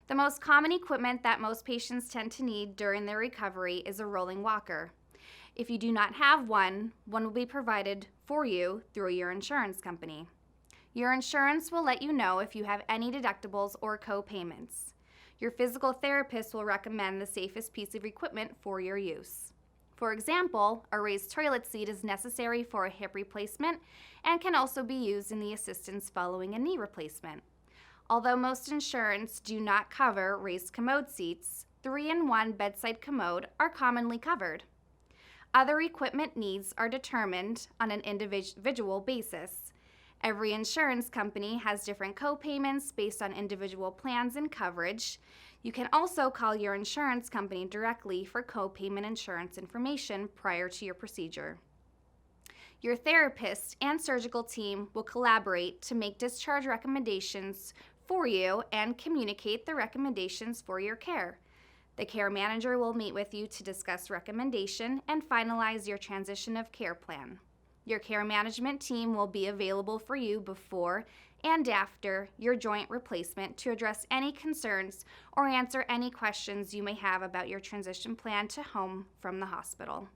The most common equipment that most patients tend to need during their recovery is a rolling walker. If you do not have one will be provided for you through your insurance company. Your insurance will let you know if you have any deductibles or co-payments. Your physical therapist will recommend the safest piece of equipment for your use. For example, a raised toilet seat is necessary for a hip replacement and can also be used in the assistance following a knee replacement. Although most insurance do not cover raised commode seats, 3-in-1 bedside commode are commonly covered. Other equipment needs are determined on an individual basis. Every insurance company has different co-payments based on individual plans and coverage. You can also call your insurance company directly for co-payment insurance information prior to your procedure. Your therapist and surgical team will collaborate to make discharge recommendations for you and communicate the recommendations for your care. The care manager will meet with you to discuss recommendation and finalize your transition of care plan. Your care management team will be available for you before and after your joint replacement to address any concerns or answer any questions you may have about your transition plan to home from the hospital.